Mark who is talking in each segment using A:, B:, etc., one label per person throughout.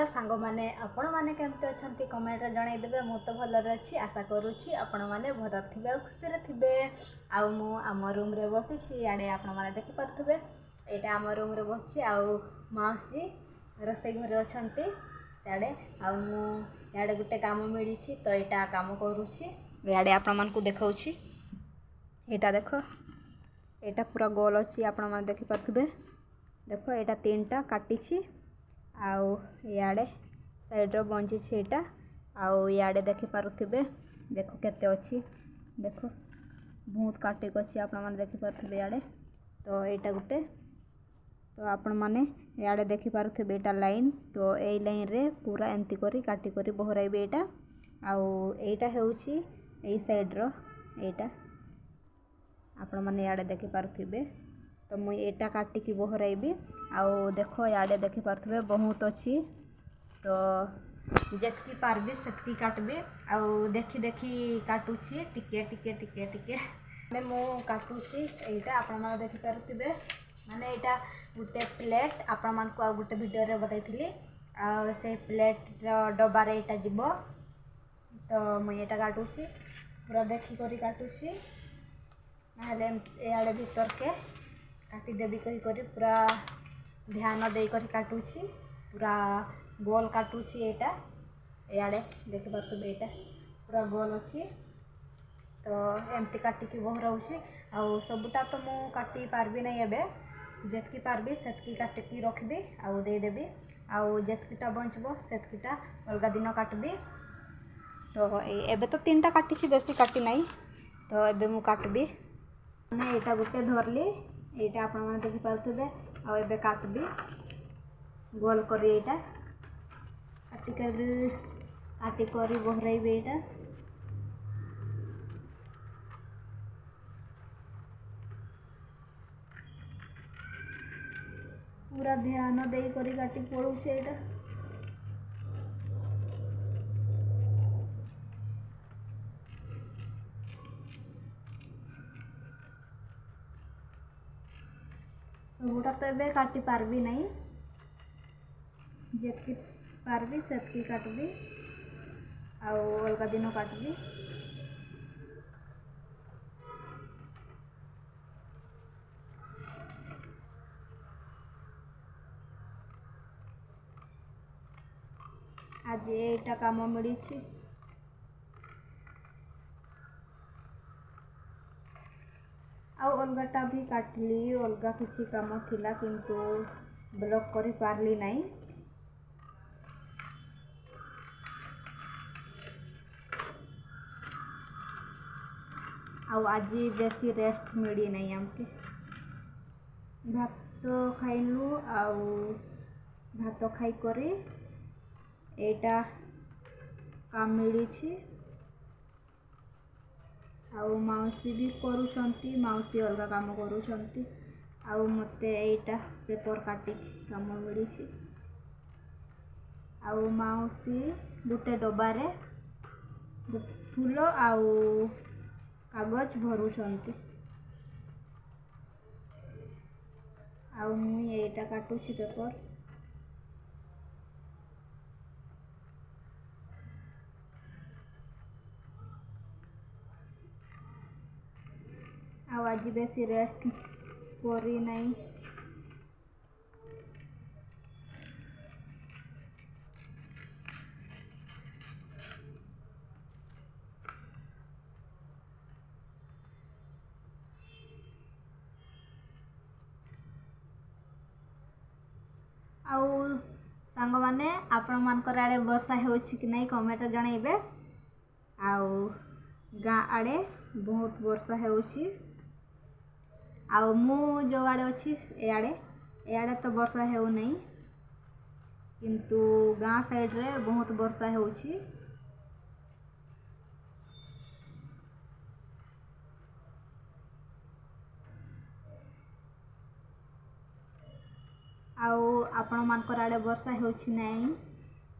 A: मेरा सांग मैंने आपण मैंने केमती अच्छा कमेंट जनईदेवे मु तो भलरे अच्छी आशा करुँची आपण मैंने भल थे खुशी थे आम रूम रे बसी आड़े आपण मैंने देखिपे यहाँ आम रूम रे बस मौसी रोसे घर अच्छा सियाड़े आड़े गोटे कम मिली तो यहाँ कम करुँची इे आपण को देखा यहाँ देख यहाँ पूरा गोल अच्छी आपण मैंने देखिपे देख यहाँ 3टा काटी आड़े साइड्र बंची यहाँ आड़े देखिपे देख केते अच्छी देख बहुत काटिक अच्छी आपण मैंने देखिपे इे तो यहाँ गोटे तो आपण मैंने इे देखिपे यहाँ लाइन तो यही लाइन रे पूरा एमती करी काटी करी बहराइबे यहाँ हूँ सैड्र यहाँ आपण मैंने इे देखिपे तो मुझे यहाँ काटिकी बहराइबी आउ देख इे देखिपे बहुत अच्छी तो जितकी पार्बी सेतकी काटबी आउ देखी देखी काटुची टिके टिके टिके टिके मैंने मु काटुची यहाँ आपण मैंने देखिपे माने यहाँ गोटे प्लेट आपण मान को गोटे वीडियो रे बताई से प्लेट डबारे यहाँ जीव तो मुझे यहाँ काटुची पूरा देखी करी काटुची ना भीतर के काटिदेवी कही पूरा ध्यान दे कर काटुची पूरा गोल काटुची यहाँ इे देखिपे यहाँ पूरा गोल अच्छी तो एमती काटिकी बहराऊँगी आउ सबूटा तो मु काटी पार्बी नहीं एबे जितकी पार्बी सेतकी काटिकी रखबी आउ देदेवी आउ जितकीटा बचबो सेतकीटा अलग दिन काटबी तो एबे तो 3टा काटी बेसी काटी नहीं तो एबे मु काटबी मैंने यहाँ गोटे धरली यहाँ आपण मैंने देखिपे आबे काटबी गोल कर यहाँ काटिक बहराइबे यहाँ पूरा ध्यान दे करी काटी पड़ू यहाँ सबूटा तो ये काटी पार्बी नहीं जितकी पार्बी सेतकी काटबी आउ अलग दिन काटबी आज यहाँ कम मिली अलगाटा भी काटली अलग किसी काम थिला किंतु ब्लॉक करी पारली नहीं आज बेसी रेस्ट मिली नहीं आमके भात खाइलु भात खाई करी एटा काम मिली आउ मौसी भी करुँच मौसी अलग काम करुँच आउ मते एटा पेपर काटी काम मिली आउ मौसी गोटे डबारे फूल आउ कागज भरुंट आउ मुई एटा काटुची पेपर आज बेसी रेस्ट करी नहीं आउ सांग माने आपण मानकर आड़े वर्षा होछि कि नहीं कमेंट जनइबे आउ गाँ आड़े बहुत वर्षा होछि आउ मु जो आड़े अच्छी इे तो वर्षा हो नहीं किंतु गाँ साइड रे बहुत वर्षा होछि आउ आपण मानकर आड़े वर्षा होछि नहीं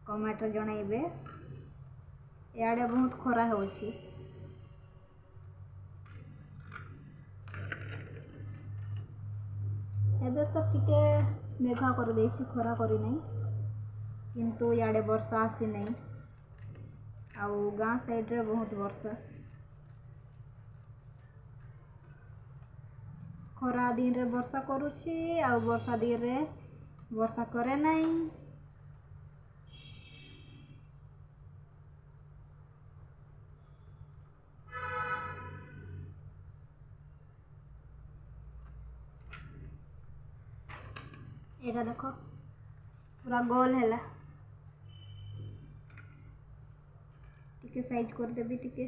A: कमेंट जनइबे इे बहुत खरा होछि एबे तो टिके मेघा कर देछि खरा करी नहीं किंतु इे वर्षा आसी नहीं आउ गाँ साइड्रे बहुत वर्षा खरा दिन रे वर्षा करुछि आउ वर्षा दिन रे वर्षा करे नहीं एटा देख पूरा गोल है टिके साइज कर देबी टिके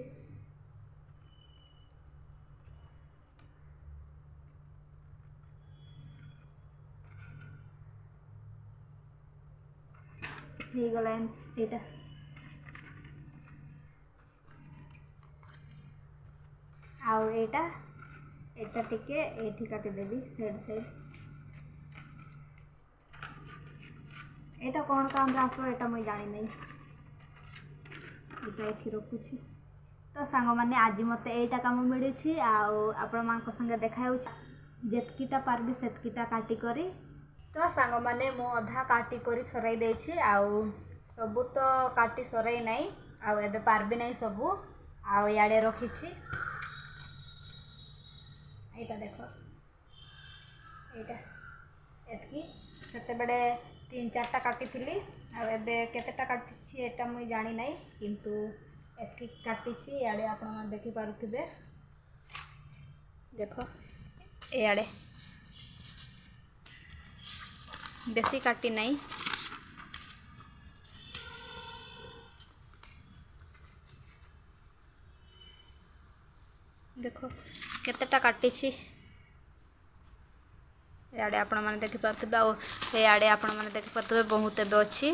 A: हो गला एटा आउ एटा एटा टिके एठी काटी देबी साइड साइड एटा कौन काम आसो एटा मुई जानी नहीं एटा एठी रखुछि तो सांग माने आज मते एटा काम मिली आपण मान संगे देखा जेतकीटा पार्बी सेतकीटा काटी करी तो सांग माने मो अधा काटी करी सराई देछि आउ सबु तो काटी सराई नहीं आउ एबे पार्बी नहीं सबु आउ याडे रखिछि एटा देखो एटा एतकी सेते बडे 3-4टा काटी थिली आ एबे केतेटा काटिछि एटा मुई जानि नहीं किंतु एतकी काटिछि याडे आपण मन देखि पारुथिबे देखो ए याडे बेसी काटी नहीं देखो केतेटा काटिछि याडे आपण माने देखि पारथबे आ ए याडे आपण माने देखि पारथबे बहुत एबे अछि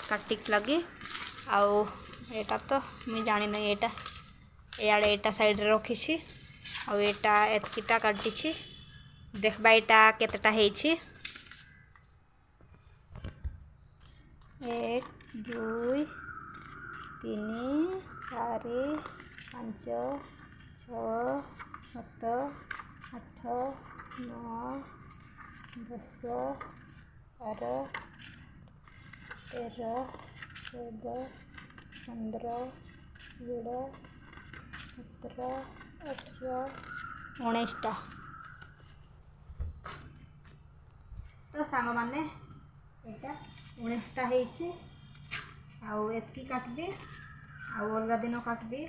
A: काटिक लगी आउ एटा तो मुई जानि नै एटा ए याडे एटा साइड रे रखिछि आउ एटा एतकीटा काटिछि देखबा एटा केतेटा हेछि 1 2 3 4 5 6 7 8 9 10 12 13 14 15 16 17 18 19टा तो सांग माने एटा 19टा हेछि आउ एतकी काटबी आउ अलगा दिन काटबी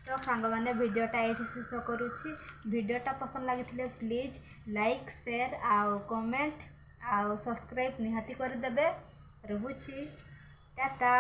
A: तो सांग माने वीडियोटा ये शेष करुछि वीडियोटा पसंद लगी प्लीज लाइक शेयर आउ कमेंट आउ सब्सक्राइब निहाती कर देबे रहुछि टाटा।